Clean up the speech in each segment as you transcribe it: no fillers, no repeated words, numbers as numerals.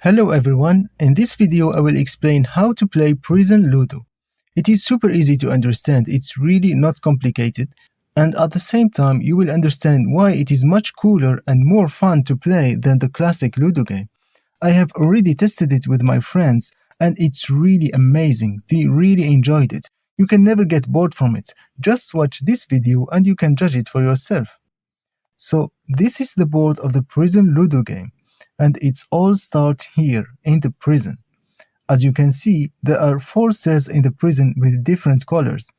Hello everyone, in this video I will explain how to play Prison Ludo. It is super easy to understand, it's really not complicated, and at the same time you will understand why it is much cooler and more fun to play than the classic Ludo game. I have already tested it with my friends and it's really amazing, they really enjoyed it. You can never get bored from it, just watch this video and you can judge it for yourself. So this is the board of the Prison Ludo game, and it's all start here in the prison. As you can see, there are 4 cells in the prison with different colors.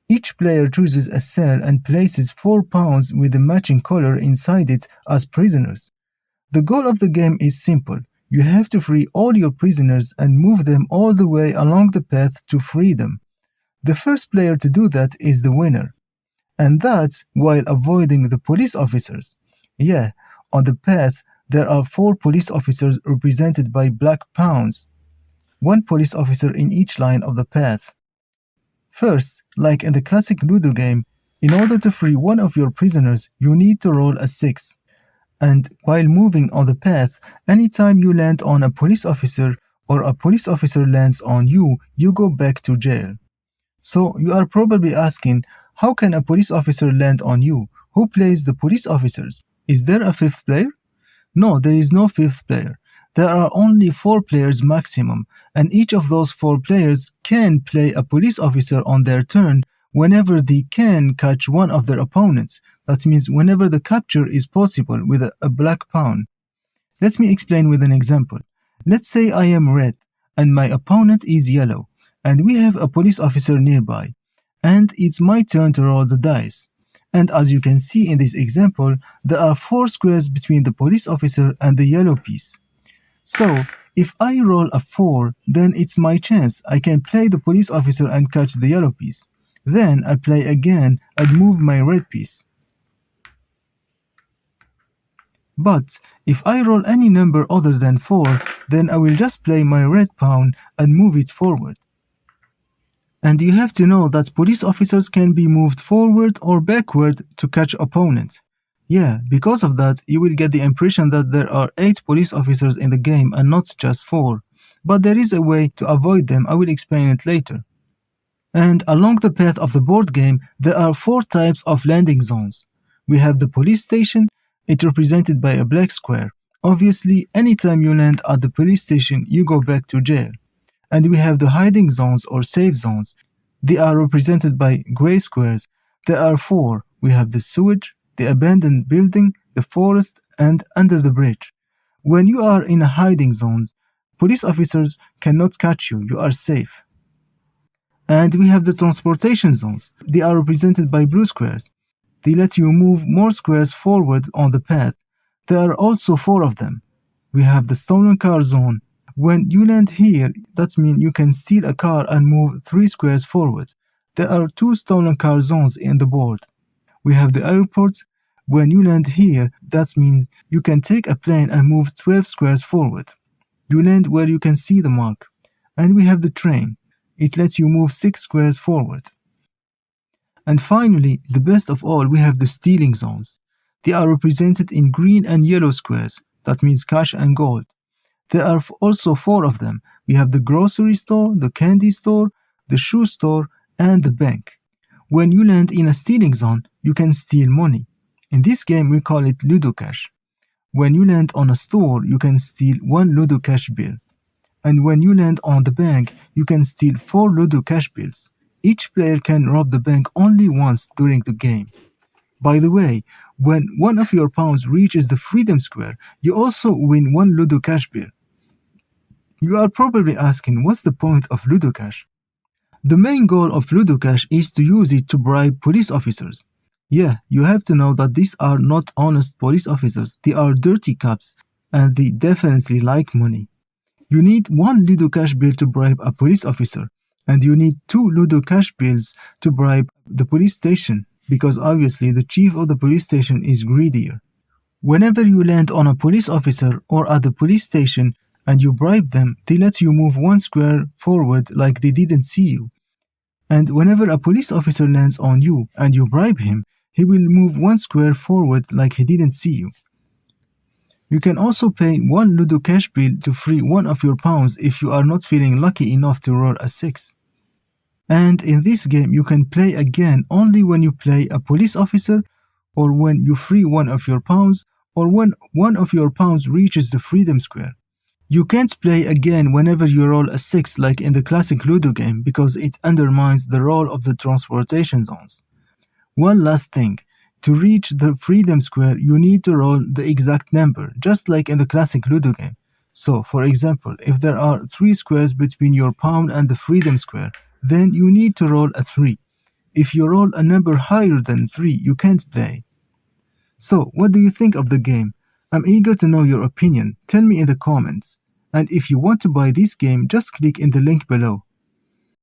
Each player chooses a cell and places 4 pawns with a matching color inside it as prisoners. The goal of the game is simple. You have to free all your prisoners and move them all the way along the path to freedom. The first player to do that is the winner. And that's while avoiding the police officers. Yeah, on the path there are 4 police officers represented by black pawns. 1 police officer in each line of the path. First, like in the classic Ludo game, in order to free one of your prisoners, you need to roll a 6. And while moving on the path, anytime you land on a police officer or a police officer lands on you, you go back to jail. So you are probably asking, how can a police officer land on you? Who plays the police officers? Is there a 5th player? No, there is no 5th player. There are only 4 players maximum, and each of those 4 players can play a police officer on their turn whenever they can catch one of their opponents. That means whenever the capture is possible with a black pawn. Let me explain with an example. Let's say I am red and my opponent is yellow, and we have a police officer nearby, and it's my turn to roll the dice. And as you can see in this example, there are 4 squares between the police officer and the yellow piece. So, if I roll a 4, then it's my chance. I can play the police officer and catch the yellow piece. Then I play again and move my red piece. But if I roll any number other than 4, then I will just play my red pawn and move it forward. And you have to know that police officers can be moved forward or backward to catch opponents. Yeah, because of that, you will get the impression that there are 8 police officers in the game and not just 4. But there is a way to avoid them, I will explain it later. And along the path of the board game, there are 4 types of landing zones. We have the police station, it's represented by a black square. Obviously, anytime you land at the police station, you go back to jail. And we have the hiding zones or safe zones. They are represented by gray squares. There are 4. We have the sewage, the abandoned building, the forest, and under the bridge. When you are in a hiding zone, police officers cannot catch you. You are safe. And we have the transportation zones. They are represented by blue squares. They let you move more squares forward on the path. There are also 4 of them. We have the stolen car zone. When you land here, that means you can steal a car and move 3 squares forward. There are 2 stolen car zones in the board. We have the airports. When you land here, that means you can take a plane and move 12 squares forward. You land where you can see the mark. And we have the train. It lets you move 6 squares forward. And finally, the best of all, we have the stealing zones. They are represented in green and yellow squares. That means cash and gold. There are also 4 of them. We have the grocery store, the candy store, the shoe store, and the bank. When you land in a stealing zone, you can steal money. In this game, we call it Ludo Cash. When you land on a store, you can steal 1 Ludo Cash bill. And when you land on the bank, you can steal 4 Ludo Cash bills. Each player can rob the bank only once during the game. By the way, when one of your pawns reaches the Freedom Square, you also win 1 Ludo Cash bill. You are probably asking, what's the point of Ludo Cash? The main goal of Ludo Cash is to use it to bribe police officers. Yeah, you have to know that these are not honest police officers, they are dirty cops, and they definitely like money. You need 1 Ludo Cash bill to bribe a police officer, and you need 2 Ludo Cash bills to bribe the police station, because obviously the chief of the police station is greedier. Whenever you land on a police officer or at the police station, and you bribe them, they let you move 1 square forward like they didn't see you. And whenever a police officer lands on you and you bribe him, he will move 1 square forward like he didn't see you. You can also pay one Ludo Cash bill to free one of your pawns if you are not feeling lucky enough to roll a 6. And in this game you can play again only when you play a police officer, or when you free one of your pawns, or when one of your pawns reaches the freedom square. You can't play again whenever you roll a 6 like in the classic Ludo game, because it undermines the role of the transportation zones. One last thing. To reach the freedom square, you need to roll the exact number, just like in the classic Ludo game. So, for example, if there are 3 squares between your pawn and the freedom square, then you need to roll a 3. If you roll a number higher than 3, you can't play. So, what do you think of the game? I'm eager to know your opinion. Tell me in the comments. And if you want to buy this game, just click in the link below.